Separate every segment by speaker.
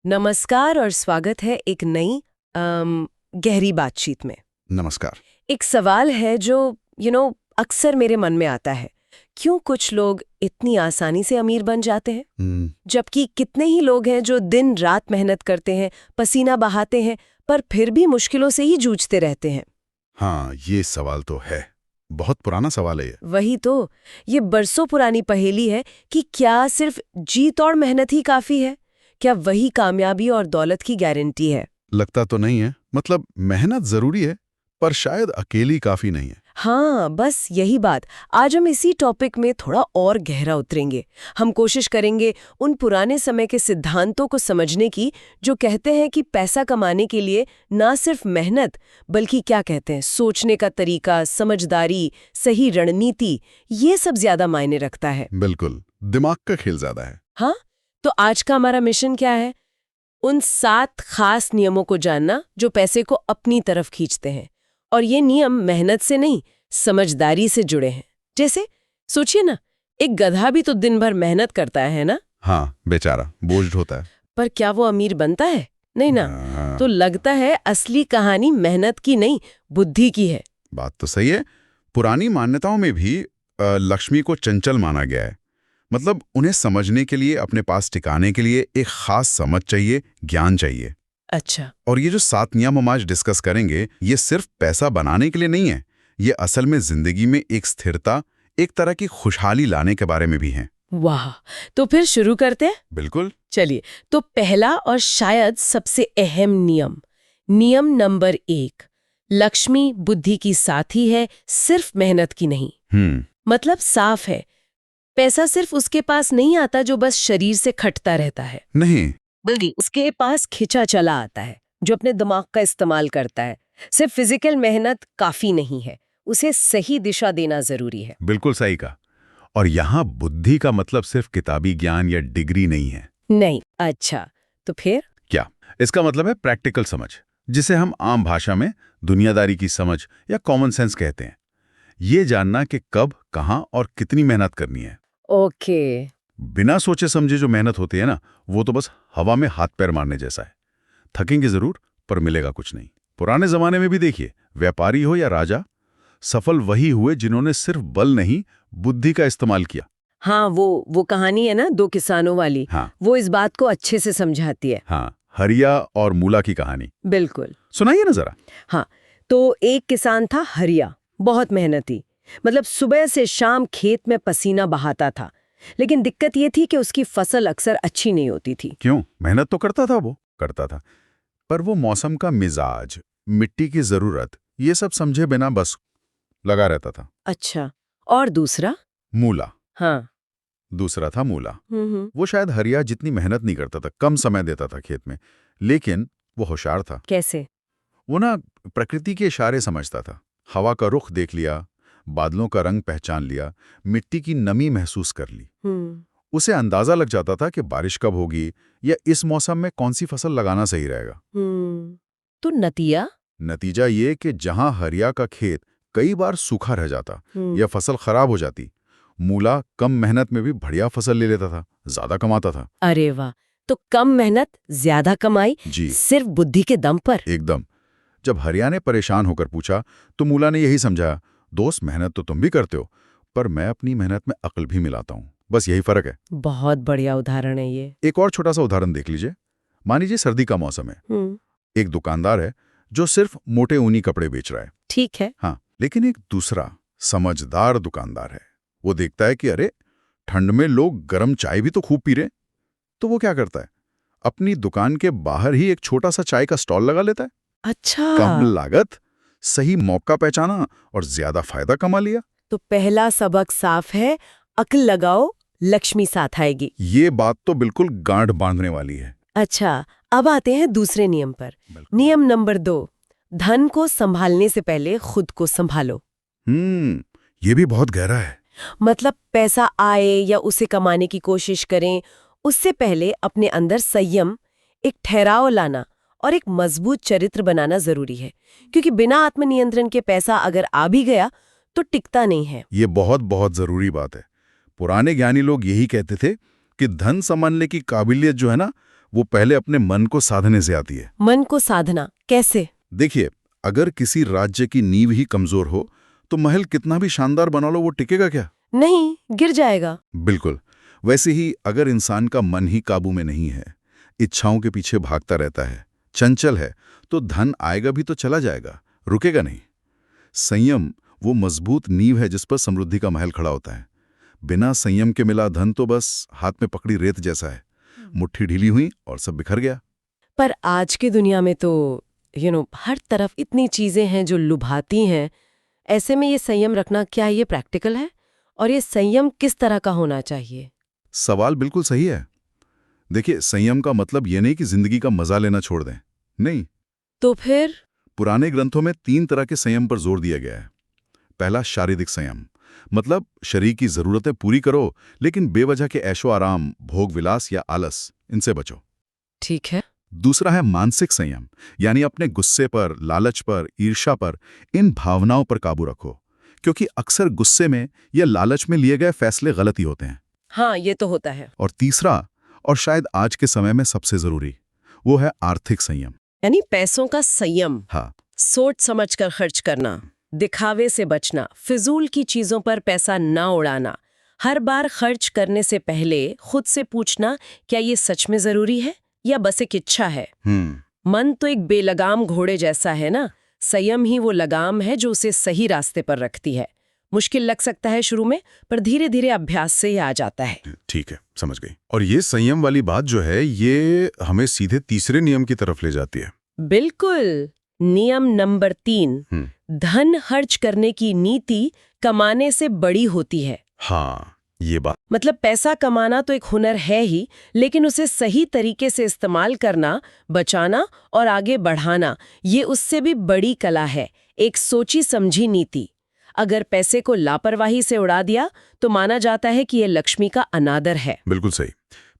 Speaker 1: नमस्कार और स्वागत है एक नई गहरी बातचीत में।
Speaker 2: नमस्कार।
Speaker 1: एक सवाल है जो अक्सर मेरे मन में आता है। क्यों कुछ लोग इतनी आसानी से अमीर बन जाते हैं, जबकि कितने ही लोग हैं जो दिन रात मेहनत करते हैं, पसीना बहाते हैं, पर फिर भी मुश्किलों से ही जूझते रहते हैं।
Speaker 2: हाँ, ये सवाल तो है। बहुत पुराना सवाल है ये।
Speaker 1: वही तो, ये बरसों पुरानी पहेली है कि क्या सिर्फ जीत और मेहनत ही काफी है? क्या वही कामयाबी और दौलत की गारंटी है?
Speaker 2: लगता तो नहीं है। मतलब मेहनत जरूरी है, पर शायद अकेली काफी नहीं है।
Speaker 1: हाँ, बस यही बात। आज हम इसी टॉपिक में थोड़ा और गहरा उतरेंगे। हम कोशिश करेंगे उन पुराने समय के सिद्धांतों को समझने की जो कहते हैं कि पैसा कमाने के लिए ना सिर्फ मेहनत, बल्कि क्या कहते हैं, सोचने का तरीका, समझदारी, सही रणनीति, ये सब ज्यादा मायने रखता है।
Speaker 2: बिल्कुल, दिमाग का खेल ज्यादा है।
Speaker 1: हाँ, तो आज का हमारा मिशन क्या है? उन 7 खास नियमों को जानना जो पैसे को अपनी तरफ खींचते हैं। और ये नियम मेहनत से नहीं, समझदारी से जुड़े हैं। जैसे सोचिए ना, एक गधा भी तो दिन भर मेहनत करता है ना?
Speaker 2: हाँ, बेचारा बोझ होता है।
Speaker 1: पर क्या वो अमीर बनता है? नहीं ना।
Speaker 2: हाँ,
Speaker 1: तो लगता है असली कहानी मेहनत की नहीं, बुद्धि की है।
Speaker 2: बात तो सही है। पुरानी मान्यताओं में भी लक्ष्मी को चंचल माना गया है। मतलब उन्हें समझने के लिए, अपने पास टिकाने के लिए एक खास समझ चाहिए, ज्ञान चाहिए।
Speaker 1: अच्छा।
Speaker 2: और ये जो 7 नियम हम आज डिस्कस करेंगे, ये सिर्फ पैसा बनाने के लिए नहीं है। ये असल में जिंदगी में एक स्थिरता, एक तरह की खुशहाली लाने के बारे में भी हैं।
Speaker 1: वाह, तो फिर शुरू करते हैं।
Speaker 2: बिल्कुल।
Speaker 1: चलिए, तो पहला और शायद सबसे अहम नियम, नियम नंबर 1, लक्ष्मी बुद्धि की साथी है, सिर्फ मेहनत की नहीं। मतलब साफ है, पैसा सिर्फ उसके पास नहीं आता जो बस शरीर से खटता रहता है।
Speaker 2: नहीं,
Speaker 1: बल्कि उसके पास खिंचा चला आता है, जो अपने दिमाग का इस्तेमाल करता है। सिर्फ फिजिकल मेहनत काफी नहीं है, उसे सही दिशा देना जरूरी है।
Speaker 2: बिल्कुल सही कहा। और यहाँ बुद्धि का मतलब सिर्फ किताबी ज्ञान या डिग्री नहीं है।
Speaker 1: नहीं। अच्छा, तो फिर?
Speaker 2: क्या? इसका मतलब है प्रैक्टिकल समझ, जिसे हम आम भाषा में दुनियादारी की समझ या कॉमन सेंस कहते हैं। ये जानना कि कब, कहाँ और कितनी मेहनत करनी है।
Speaker 1: ओके।
Speaker 2: बिना सोचे समझे जो मेहनत होती है ना, वो तो बस हवा में हाथ पैर मारने जैसा है। थकेंगे जरूर, पर मिलेगा कुछ नहीं। पुराने जमाने में भी देखिए, व्यापारी हो या राजा, सफल वही हुए जिन्होंने सिर्फ बल नहीं, बुद्धि का इस्तेमाल किया।
Speaker 1: हाँ, वो कहानी है ना, 2 किसानों वाली।
Speaker 2: हाँ,
Speaker 1: वो इस बात को अच्छे से समझाती है।
Speaker 2: हाँ, हरिया और मूला की कहानी
Speaker 1: बिल्कुल।
Speaker 2: सुनाइए ना जरा।
Speaker 1: हाँ, तो एक किसान था हरिया, बहुत मेहनती। मतलब सुबह से शाम खेत में पसीना बहाता था। लेकिन दिक्कत ये थी कि उसकी फसल अक्सर अच्छी नहीं होती थी।
Speaker 2: क्यों? मेहनत तो करता था, वो करता था, पर वो मौसम का मिजाज, मिट्टी की जरूरत, ये सब समझे बिना बस लगा रहता था।
Speaker 1: अच्छा, और दूसरा?
Speaker 2: मूला।
Speaker 1: हाँ।
Speaker 2: दूसरा था मूला।
Speaker 1: हम्म।
Speaker 2: वो शायद हरिया जितनी मेहनत नहीं करता था, कम समय देता था खेत में, लेकिन वो होशियार था।
Speaker 1: कैसे?
Speaker 2: वो ना प्रकृति के इशारे समझता था। हवा का रुख देख लिया, बादलों का रंग पहचान लिया, मिट्टी की नमी महसूस कर ली।
Speaker 1: हम्म।
Speaker 2: उसे अंदाजा लग जाता था कि बारिश कब होगी या इस मौसम में कौन सी फसल लगाना सही रहेगा।
Speaker 1: तो नतीजा?
Speaker 2: नतीजा ये कि जहां हरिया का खेत कई बार सूखा रह जाता या फसल खराब हो जाती, मूला कम मेहनत में भी बढ़िया फसल ले लेता था, ज्यादा कमाता था।
Speaker 1: अरे वाह, तो कम मेहनत ज्यादा कमाई,
Speaker 2: जी,
Speaker 1: सिर्फ बुद्धि के दम पर।
Speaker 2: एकदम। जब हरिया ने परेशान होकर पूछा, तो मूला ने यही समझाया, दोस्त मेहनत तो तुम भी करते हो, पर मैं अपनी मेहनत में अक्ल भी मिलाता हूँ, बस यही फर्क है।
Speaker 1: बहुत बढ़िया उदाहरण है ये।
Speaker 2: एक और छोटा सा उदाहरण देख लीजिए। मान लीजिए सर्दी का मौसम है। एक दुकानदार है जो सिर्फ मोटे ऊनी कपड़े बेच रहा है।
Speaker 1: ठीक है।
Speaker 2: हाँ, लेकिन एक दूसरा समझदार दुकानदार है। वो देखता है कि अरे, ठंड में लोग गर्म चाय भी तो खूब पी रहे, तो वो क्या करता है, अपनी दुकान के बाहर ही एक छोटा सा चाय का स्टॉल लगा लेता है।
Speaker 1: अच्छा,
Speaker 2: कम लागत, सही मौका पहचाना और ज्यादा फायदा कमा लिया।
Speaker 1: तो पहला सबक साफ है, अक्ल लगाओ, लक्ष्मी साथ आएगी।
Speaker 2: ये बात तो बिल्कुल गांठ बांधने वाली है।
Speaker 1: अच्छा, अब आते हैं दूसरे नियम पर। नियम नंबर 2, धन को संभालने से पहले खुद को संभालो।
Speaker 2: ये भी बहुत गहरा है।
Speaker 1: मतलब पैसा आए या उसे कमाने की कोशिश करें, उससे पहले अपने अंदर संयम, एक ठहराव लाना और एक मजबूत चरित्र बनाना जरूरी है। क्योंकि बिना आत्मनियंत्रण के पैसा अगर आ भी गया तो टिकता नहीं है।
Speaker 2: ये बहुत बहुत जरूरी बात है। पुराने ज्ञानी लोग यही कहते थे कि धन संभालने की काबिलियत जो है ना, वो पहले अपने मन को साधने से आती है।
Speaker 1: मन को साधना कैसे?
Speaker 2: देखिए, अगर किसी राज्य की नींव ही कमजोर हो तो महल कितना भी शानदार बना लो, वो टिकेगा क्या?
Speaker 1: नहीं, गिर जाएगा।
Speaker 2: बिल्कुल। वैसे ही अगर इंसान का मन ही काबू में नहीं है, इच्छाओं के पीछे भागता रहता है, चंचल है, तो धन आएगा भी तो चला जाएगा, रुकेगा नहीं। संयम वो मजबूत नींव है जिस पर समृद्धि का महल खड़ा होता है। बिना संयम के मिला धन तो बस हाथ में पकड़ी रेत जैसा है, मुट्ठी ढीली हुई और सब बिखर गया।
Speaker 1: पर आज की दुनिया में तो हर तरफ इतनी चीजें हैं जो लुभाती हैं। ऐसे में ये संयम रखना, क्या ये प्रैक्टिकल है? और ये संयम किस तरह का होना चाहिए?
Speaker 2: सवाल बिल्कुल सही है। देखिए, संयम का मतलब ये नहीं कि जिंदगी का मजा लेना छोड़ दें, नहीं।
Speaker 1: तो फिर?
Speaker 2: पुराने ग्रंथों में 3 तरह के संयम पर जोर दिया गया है। पहला, शारीरिक संयम, मतलब शरीर की जरूरतें पूरी करो, लेकिन बेवजह के ऐशो आराम, भोग विलास या आलस, इनसे बचो।
Speaker 1: ठीक है।
Speaker 2: दूसरा है मानसिक संयम, यानी अपने गुस्से पर, लालच पर, ईर्ष्या पर, इन भावनाओं पर काबू रखो, क्योंकि अक्सर गुस्से में या लालच में लिए गए फैसले गलत ही होते हैं।
Speaker 1: हाँ, ये तो होता है।
Speaker 2: और तीसरा, और शायद आज के समय में सबसे जरूरी, वो है आर्थिक संयम।
Speaker 1: यानी पैसों का संयम।
Speaker 2: हाँ,
Speaker 1: सोच समझ कर खर्च करना, दिखावे से बचना, फिजूल की चीजों पर पैसा ना उड़ाना, हर बार खर्च करने से पहले खुद से पूछना, क्या ये सच में जरूरी है या बस एक इच्छा है? मन तो एक बेलगाम घोड़े जैसा है ना, संयम ही वो लगाम है जो उसे सही रास्ते पर रखती है। मुश्किल लग सकता है शुरू में, पर धीरे धीरे अभ्यास से ही आ जाता है।
Speaker 3: ठीक है, समझ गई। और ये संयम वाली बात जो है, ये हमें सीधे तीसरे नियम की तरफ ले जाती है।
Speaker 1: बिल्कुल। नियम नंबर 3, धन खर्च करने की नीति कमाने से बड़ी होती है।
Speaker 3: हाँ, ये बात।
Speaker 1: मतलब पैसा कमाना तो एक हुनर है ही, लेकिन उसे सही तरीके से इस्तेमाल करना, बचाना और आगे बढ़ाना, ये उससे भी बड़ी कला है, एक सोची समझी नीति। अगर पैसे को लापरवाही से उड़ा दिया तो माना जाता है कि यह लक्ष्मी का अनादर है।
Speaker 3: बिल्कुल सही।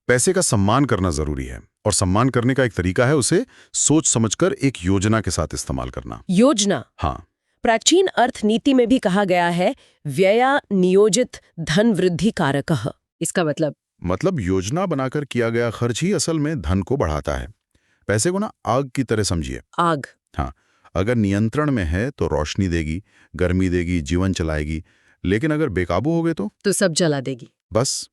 Speaker 3: पैसे का सम्मान करना जरूरी है, और सम्मान करने का एक तरीका है उसे सोच समझकर एक योजना के साथ इस्तेमाल करना।
Speaker 1: योजना?
Speaker 3: हाँ।
Speaker 1: प्राचीन अर्थनीति में भी कहा गया है, व्यया नियोजित धन वृद्धि कारकः। इसका मतलब
Speaker 3: योजना बनाकर किया गया खर्च ही असल में धन को बढ़ाता है। पैसे को ना आग की तरह समझिए।
Speaker 1: आग?
Speaker 3: हाँ, अगर नियंत्रण में है तो रोशनी देगी, गर्मी देगी, जीवन चलाएगी, लेकिन अगर बेकाबू हो गए तो
Speaker 1: सब जला देगी।
Speaker 3: बस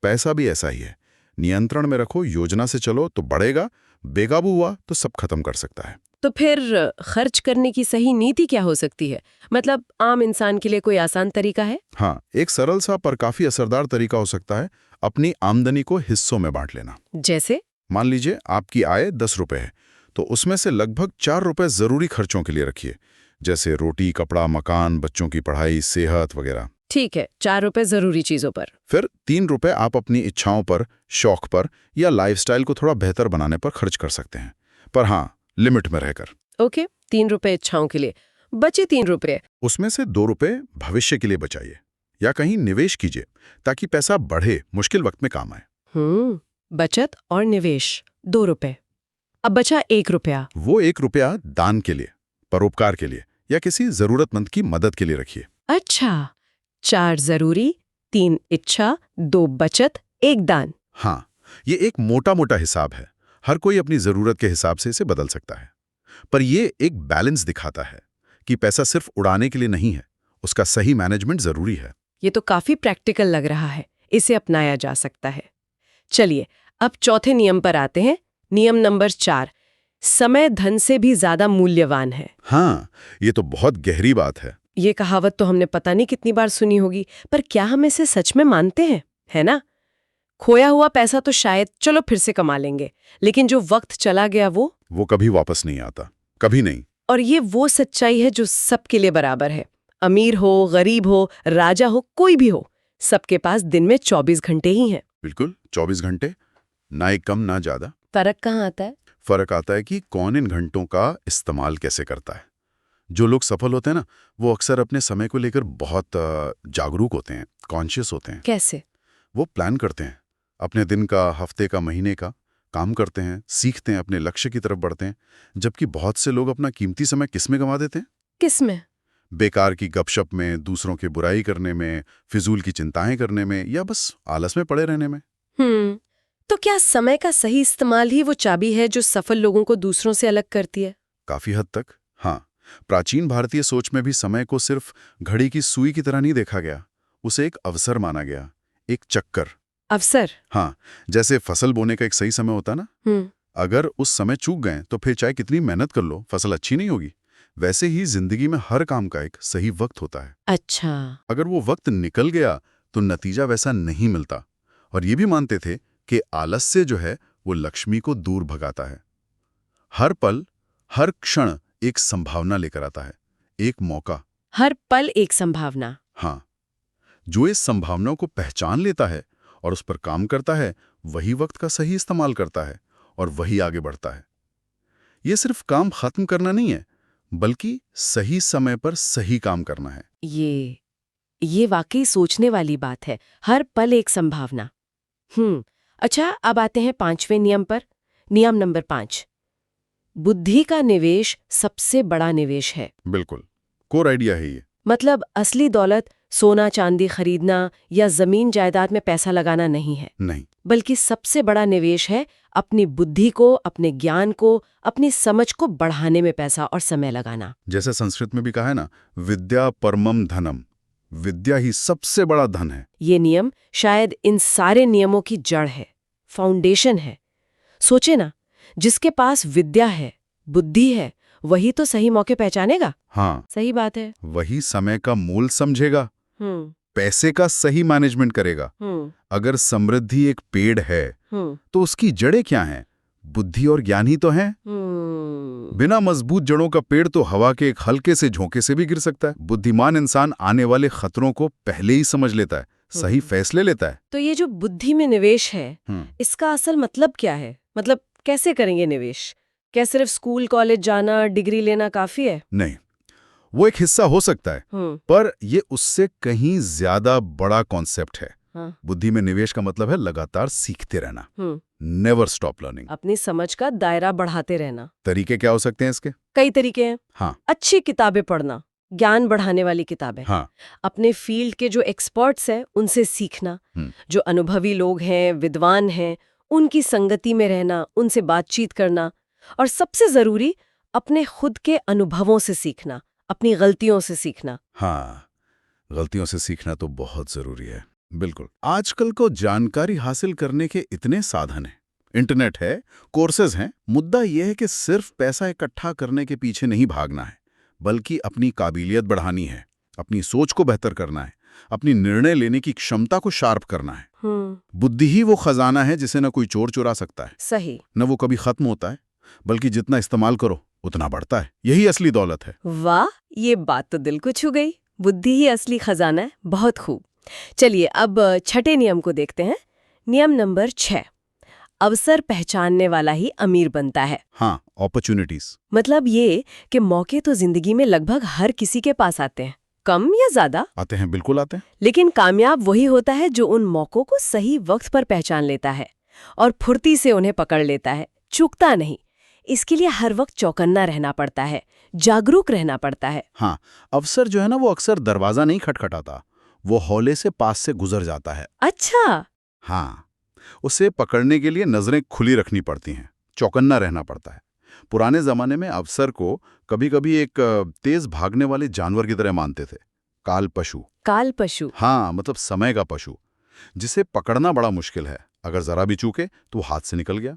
Speaker 3: पैसा भी ऐसा ही है। नियंत्रण में रखो, योजना से चलो तो बढ़ेगा, बेकाबू हुआ तो सब खत्म कर सकता है।
Speaker 1: तो फिर खर्च करने की सही नीति क्या हो सकती है? मतलब आम इंसान के लिए कोई आसान तरीका है?
Speaker 3: हाँ, एक सरल सा पर काफी असरदार तरीका हो सकता है अपनी आमदनी को हिस्सों में बांट लेना।
Speaker 1: जैसे?
Speaker 3: मान लीजिए आपकी आय 10 रुपए है, तो उसमें से लगभग 4 रुपए जरूरी खर्चों के लिए रखिए, जैसे रोटी, कपड़ा, मकान, बच्चों की पढ़ाई, सेहत वगैरह।
Speaker 1: ठीक है, 4 रुपए जरूरी चीजों पर।
Speaker 3: फिर 3 रुपए आप अपनी इच्छाओं पर, शौक पर या लाइफस्टाइल को थोड़ा बेहतर बनाने पर खर्च कर सकते हैं, पर हाँ, लिमिट में रहकर।
Speaker 1: ओके, 3 रुपए इच्छाओं के लिए, बचे 3 रुपए।
Speaker 3: उसमें से 2 रुपए भविष्य के लिए बचाइए या कहीं निवेश कीजिए, ताकि पैसा बढ़े, मुश्किल वक्त में काम आए।
Speaker 1: बचत और निवेश, 2 रुपए। अब बचा 1 रुपया।
Speaker 3: वो 1 रुपया दान के लिए, परोपकार के लिए या किसी जरूरतमंद की मदद के लिए रखिए।
Speaker 1: अच्छा, 4 जरूरी, 3 इच्छा, 2 बचत, 1 दान।
Speaker 3: हाँ, ये एक मोटा मोटा हिसाब है, हर कोई अपनी जरूरत के हिसाब से इसे बदल सकता है, पर ये एक बैलेंस दिखाता है कि पैसा सिर्फ उड़ाने के लिए नहीं है, उसका सही मैनेजमेंट जरूरी है।
Speaker 1: ये तो काफी प्रैक्टिकल लग रहा है, इसे अपनाया जा सकता है। चलिए, अब चौथे नियम पर आते हैं। नियम नंबर 4, समय धन से भी ज्यादा मूल्यवान है।
Speaker 3: हाँ, ये तो बहुत गहरी बात है।
Speaker 1: ये कहावत तो हमने पता नहीं कितनी बार सुनी होगी, पर क्या हम इसे सच में मानते हैं? है ना? खोया हुआ पैसा तो शायद चलो फिर से कमा लेंगे, लेकिन जो वक्त चला गया वो
Speaker 3: कभी वापस नहीं आता, कभी नहीं।
Speaker 1: और ये वो सच्चाई है जो सबके लिए बराबर है। अमीर हो, गरीब हो, राजा हो, कोई भी हो, सबके पास दिन में 24 घंटे ही हैं।
Speaker 3: बिल्कुल, 24 घंटे, ना एक कम ना ज्यादा।
Speaker 1: फर्क कहाँ आता है?
Speaker 3: फर्क आता है कि कौन इन घंटों का इस्तेमाल कैसे करता है। जो लोग सफल होते हैं ना, वो अक्सर अपने समय को लेकर बहुत जागरूक होते हैं, कॉन्शियस होते हैं।
Speaker 1: कैसे?
Speaker 3: वो प्लान करते हैं अपने दिन का, हफ्ते का, महीने का, काम करते हैं, सीखते हैं, अपने लक्ष्य की तरफ बढ़ते हैं। जबकि बहुत से लोग अपना कीमती समय किस में गंवा देते हैं?
Speaker 1: किस में?
Speaker 3: बेकार की गपशप में, दूसरों की बुराई करने में, फिजूल की चिंताएं करने में, या बस आलस में पड़े रहने में।
Speaker 1: तो क्या समय का सही इस्तेमाल ही वो चाबी है जो सफल लोगों को दूसरों से अलग करती है?
Speaker 3: काफी हद तक, हाँ। प्राचीन भारतीय सोच में भी समय को सिर्फ घड़ी की सुई की तरह नहीं देखा गया, उसे एक अवसर माना गया, एक चक्कर।
Speaker 1: अवसर?
Speaker 3: हाँ, जैसे फसल बोने का एक सही समय होता ना, अगर उस समय चूक गए तो फिर चाहे कितनी मेहनत कर लो, फसल अच्छी नहीं होगी। वैसे ही जिंदगी में हर काम का एक सही वक्त होता है।
Speaker 1: अच्छा।
Speaker 3: अगर वो वक्त निकल गया तो नतीजा वैसा नहीं मिलता। और ये भी मानते थे कि आलस्य जो है वो लक्ष्मी को दूर भगाता है। हर पल, हर क्षण एक संभावना लेकर आता है, एक मौका।
Speaker 1: हर पल एक संभावना।
Speaker 3: हाँ, जो इस संभावना को पहचान लेता है और उस पर काम करता है, वही वक्त का सही इस्तेमाल करता है और वही आगे बढ़ता है। ये सिर्फ काम खत्म करना नहीं है, बल्कि सही समय पर सही काम करना है।
Speaker 1: ये वाकई सोचने वाली बात है। हर पल एक संभावना। अच्छा, अब आते हैं 5वें नियम पर। नियम नंबर 5। बुद्धि का निवेश सबसे बड़ा निवेश है।
Speaker 3: बिल्कुल, कोर आइडिया है ये।
Speaker 1: मतलब असली दौलत सोना चांदी खरीदना या जमीन जायदाद में पैसा लगाना नहीं है,
Speaker 3: नहीं,
Speaker 1: बल्कि सबसे बड़ा निवेश है अपनी बुद्धि को, अपने ज्ञान को, अपनी समझ को बढ़ाने में पैसा और समय लगाना।
Speaker 3: जैसे संस्कृत में भी कहा है ना, विद्या परमम धनम। विद्या ही सबसे बड़ा धन है।
Speaker 1: ये नियम शायद इन सारे नियमों की जड़ है, फाउंडेशन है। सोचे ना, जिसके पास विद्या है, बुद्धि है, वही तो सही मौके पहचानेगा।
Speaker 3: हाँ,
Speaker 1: सही बात है।
Speaker 3: वही समय का मूल समझेगा,
Speaker 1: हम्म
Speaker 3: पैसे का सही मैनेजमेंट करेगा।
Speaker 1: हम्म
Speaker 3: अगर समृद्धि एक पेड़ है
Speaker 1: हम्म
Speaker 3: तो उसकी जड़ें क्या हैं? बुद्धि और ज्ञान ही तो हैं। बिना मजबूत जड़ों का पेड़ तो हवा के एक हल्के से झोंके से भी गिर सकता है। बुद्धिमान इंसान आने वाले खतरों को पहले ही समझ लेता है, सही फैसले लेता है।
Speaker 1: तो ये जो बुद्धि में निवेश है, इसका असल मतलब क्या है? मतलब कैसे करेंगे निवेश? क्या सिर्फ स्कूल कॉलेज जाना, डिग्री लेना काफी है?
Speaker 3: नहीं, वो एक हिस्सा हो सकता है, पर ये उससे कहीं ज्यादा बड़ा कॉन्सेप्ट है।
Speaker 1: हाँ।
Speaker 3: बुद्धि में निवेश का मतलब है लगातार सीखते रहना, नेवर स्टॉप लर्निंग।
Speaker 1: अपनी समझ का दायरा बढ़ाते रहना।
Speaker 3: तरीके क्या हो सकते हैं इसके?
Speaker 1: कई तरीके हैं।
Speaker 3: हाँ,
Speaker 1: अच्छी किताबें पढ़ना, ज्ञान बढ़ाने वाली किताबें।
Speaker 3: हाँ,
Speaker 1: अपने फील्ड के जो एक्सपर्ट्स हैं उनसे सीखना, जो अनुभवी लोग हैं, विद्वान हैं, उनकी संगति में रहना, उनसे बातचीत करना। और सबसे जरूरी, अपने खुद के अनुभवों से सीखना, अपनी गलतियों से सीखना।
Speaker 3: हाँ, गलतियों से सीखना तो बहुत जरूरी है। बिल्कुल, आजकल को जानकारी हासिल करने के इतने साधन हैं, इंटरनेट है, कोर्सेज हैं। मुद्दा यह है कि सिर्फ पैसा इकट्ठा करने के पीछे नहीं भागना है, बल्कि अपनी काबिलियत बढ़ानी है, अपनी सोच को बेहतर करना है, अपनी निर्णय लेने की क्षमता को शार्प करना है। बुद्धि ही वो खजाना है जिसे न कोई चोर चुरा सकता है,
Speaker 1: सही।
Speaker 3: न वो कभी खत्म होता है, बल्कि जितना इस्तेमाल करो उतना बढ़ता है। यही असली दौलत है।
Speaker 1: वाह, ये बात तो दिल को छू गई। बुद्धि ही असली खजाना है। बहुत खूब। चलिए अब 6ठे नियम को देखते हैं। नियम नंबर 6। अवसर पहचानने वाला ही अमीर बनता है।
Speaker 3: हाँ, अपॉर्चुनिटीज।
Speaker 1: मतलब ये कि मौके तो जिंदगी में लगभग हर किसी के पास आते हैं, कम या ज्यादा
Speaker 3: आते हैं, बिल्कुल आते हैं।
Speaker 1: लेकिन कामयाब वही होता है जो उन मौकों को सही वक्त पर पहचान लेता है और फुर्ती से उन्हें पकड़ लेता है, चूकता नहीं। इसके लिए हर वक्त चौकन्ना रहना पड़ता है, जागरूक रहना पड़ता है।
Speaker 3: हाँ, अवसर जो है ना, वो अक्सर दरवाजा नहीं खटखटाता, वो हौले से पास से गुजर जाता है।
Speaker 1: अच्छा।
Speaker 3: हाँ, उसे पकड़ने के लिए नजरें खुली रखनी पड़ती हैं, चौकन्ना रहना पड़ता है। पुराने जमाने में अवसर को कभी कभी एक तेज भागने वाले जानवर की तरह मानते थे, काल पशु।
Speaker 1: काल पशु?
Speaker 3: हाँ, मतलब समय का पशु, जिसे पकड़ना बड़ा मुश्किल है। अगर जरा भी चूके तो हाथ से निकल गया।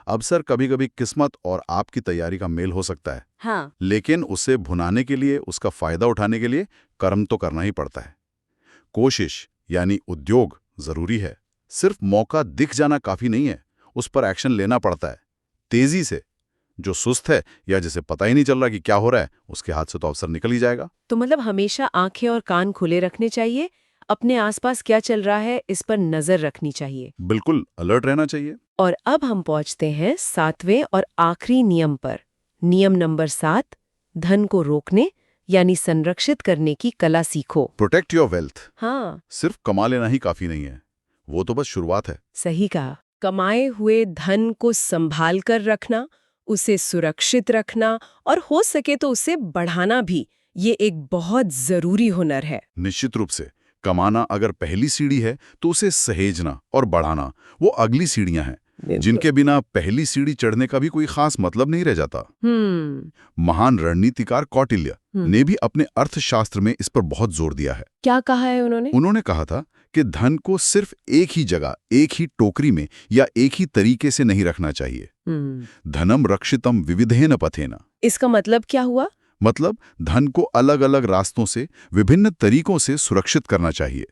Speaker 3: अवसर कभी कभी किस्मत और आपकी तैयारी का मेल हो सकता है।
Speaker 1: हाँ।
Speaker 3: लेकिन उसे भुनाने के लिए, उसका फायदा उठाने के लिए कर्म तो करना ही पड़ता है। कोशिश यानी उद्योग जरूरी है। सिर्फ मौका दिख जाना काफी नहीं है, उस पर एक्शन लेना पड़ता है, तेजी से। जो सुस्त है या जिसे पता ही नहीं चल रहा कि क्या हो रहा है, उसके हाथ से तो अवसर निकल ही जाएगा।
Speaker 1: तो मतलब हमेशा आंखें और कान खुले रखने चाहिए, अपने आसपास क्या चल रहा है इस पर नजर रखनी चाहिए।
Speaker 3: बिल्कुल अलर्ट रहना चाहिए।
Speaker 1: और अब हम पहुंचते हैं 7वें और आखिरी नियम पर। नियम नंबर 7। धन को रोकने यानी संरक्षित करने की कला सीखो।
Speaker 3: Protect your wealth.
Speaker 1: हाँ,
Speaker 3: सिर्फ कमा लेना ही काफी नहीं है, वो तो बस शुरुआत है।
Speaker 1: सही कहा। कमाए हुए धन को संभाल कर रखना, उसे सुरक्षित रखना और हो सके तो उसे बढ़ाना भी, ये एक बहुत जरूरी हुनर है।
Speaker 3: निश्चित रूप से, कमाना अगर पहली सीढ़ी है तो उसे सहेजना और बढ़ाना वो अगली सीढ़ियां हैं, जिनके बिना पहली सीढ़ी चढ़ने का भी कोई खास मतलब नहीं रह जाता। महान रणनीतिकार कौटिल्य ने भी अपने अर्थशास्त्र में इस पर बहुत जोर दिया है।
Speaker 1: क्या कहा है उन्होंने?
Speaker 3: उन्होंने कहा था कि धन को सिर्फ एक ही जगह, एक ही टोकरी में या एक ही तरीके से नहीं रखना चाहिए। धनम रक्षितम विविधेन पथेन।
Speaker 1: इसका मतलब क्या हुआ?
Speaker 3: मतलब धन को अलग अलग रास्तों से, विभिन्न तरीकों से सुरक्षित करना चाहिए।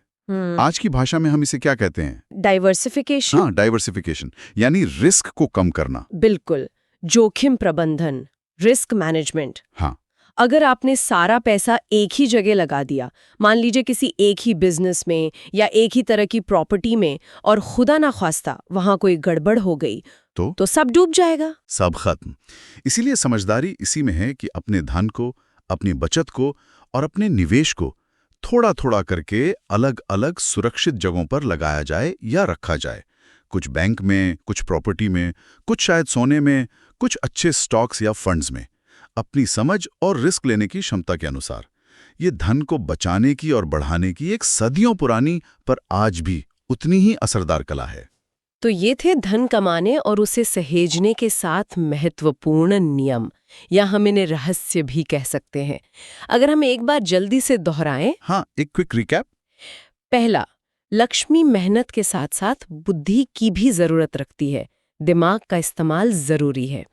Speaker 3: आज की भाषा में हम इसे क्या कहते हैं?
Speaker 1: डाइवर्सिफिकेशन।
Speaker 3: हाँ, डाइवर्सिफिकेशन, यानी रिस्क को कम करना।
Speaker 1: बिल्कुल, जोखिम प्रबंधन, रिस्क मैनेजमेंट।
Speaker 3: हाँ,
Speaker 1: अगर आपने सारा पैसा एक ही जगह लगा दिया, मान लीजिए किसी एक ही बिजनेस में या एक ही तरह की प्रॉपर्टी में, और खुदा ना ख्वास्ता वहां कोई गड़बड़ हो गई तो सब डूब जाएगा,
Speaker 3: सब खत्म। इसीलिए समझदारी इसी में है कि अपने धन को, अपनी बचत को और अपने निवेश को थोड़ा थोड़ा करके अलग अलग सुरक्षित जगहों पर लगाया जाए या रखा जाए। कुछ बैंक में, कुछ प्रॉपर्टी में, कुछ शायद सोने में, कुछ अच्छे स्टॉक्स या फंड्स में, अपनी समझ और रिस्क लेने की क्षमता के अनुसार। ये धन को बचाने की और बढ़ाने की एक सदियों पुरानी पर आज भी उतनी ही असरदार कला है।
Speaker 1: तो ये थे धन कमाने और उसे सहेजने के साथ महत्वपूर्ण नियम, या हम इन्हें रहस्य भी कह सकते हैं। अगर हम एक बार जल्दी से दोहराएं।
Speaker 3: हाँ, एक क्विक रिकैप।
Speaker 1: पहला, लक्ष्मी मेहनत के साथ साथ बुद्धि की भी जरूरत रखती है, दिमाग का इस्तेमाल जरूरी है।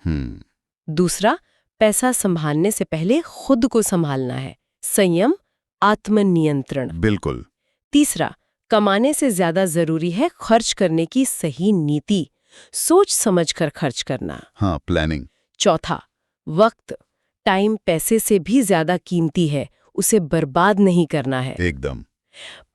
Speaker 1: दूसरा, पैसा संभालने से पहले खुद को संभालना है, संयम, आत्मनियंत्रण।
Speaker 3: बिल्कुल।
Speaker 1: तीसरा, कमाने से ज्यादा जरूरी है खर्च करने की सही नीति, सोच समझकर खर्च करना।
Speaker 3: हाँ, प्लानिंग।
Speaker 1: चौथा, वक्त, टाइम पैसे से भी ज्यादा कीमती है, उसे बर्बाद नहीं करना है।
Speaker 3: एकदम।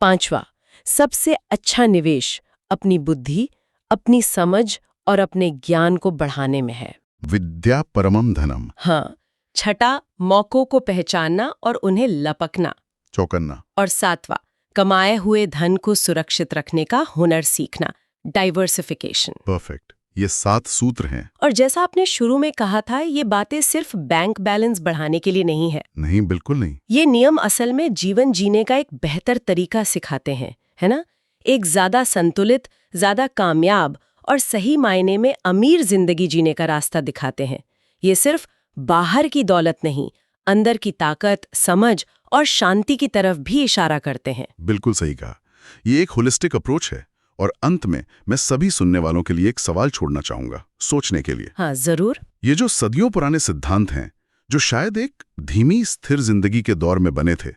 Speaker 1: पांचवा, सबसे अच्छा निवेश अपनी बुद्धि, अपनी समझ और अपने ज्ञान को बढ़ाने में है।
Speaker 3: विद्या परमम धनम।
Speaker 1: हाँ। छठा, मौकों को पहचानना और उन्हें लपकना।
Speaker 3: चौकन्ना।
Speaker 1: और सातवां, कमाए हुए धन को सुरक्षित रखने का हुनर सीखना, डाइवर्सिफिकेशन।
Speaker 3: परफेक्ट। ये 7 सूत्र हैं।
Speaker 1: और जैसा आपने शुरू में कहा था, ये बातें सिर्फ बैंक बैलेंस बढ़ाने के लिए नहीं है।
Speaker 3: नहीं, बिल्कुल नहीं।
Speaker 1: ये नियम असल में जीवन जीने का एक बेहतर तरीका सिखाते हैं, है ना? एक ज्यादा संतुलित, ज्यादा कामयाब और सही मायने में अमीर जिंदगी जीने का रास्ता दिखाते हैं। ये सिर्फ बाहर की दौलत नहीं, अंदर की ताकत, समझ और शांति की तरफ भी इशारा करते हैं।
Speaker 3: बिल्कुल सही कहा। ये एक होलिस्टिक अप्रोच है। और अंत में मैं सभी सुनने वालों के लिए एक सवाल छोड़ना चाहूंगा, सोचने के लिए।
Speaker 1: हाँ, जरूर।
Speaker 3: ये जो सदियों पुराने सिद्धांत हैं, जो शायद एक धीमी स्थिर जिंदगी के दौर में बने थे,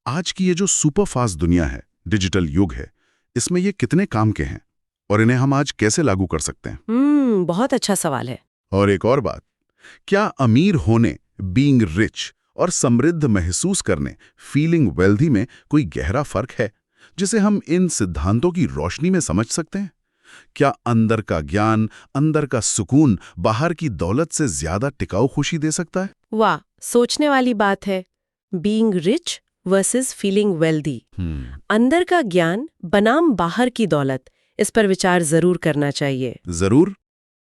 Speaker 3: आज की ये जो सुपरफास्ट दुनिया है, डिजिटल युग है, इसमें ये कितने काम के हैं और इन्हें हम आज कैसे लागू कर सकते हैं?
Speaker 1: बहुत अच्छा सवाल है।
Speaker 3: और एक और बात, क्या अमीर होने, बीइंग रिच, और समृद्ध महसूस करने, फीलिंग वेल्दी में कोई गहरा फर्क है जिसे हम इन सिद्धांतों की रोशनी में समझ सकते हैं? क्या अंदर का ज्ञान, अंदर का सुकून बाहर की दौलत से ज्यादा टिकाऊ खुशी दे सकता है?
Speaker 1: वाह, सोचने वाली बात है। Being rich versus feeling wealthy. अंदर का ज्ञान बनाम बाहर की दौलत, इस पर विचार जरूर करना चाहिए।
Speaker 3: जरूर।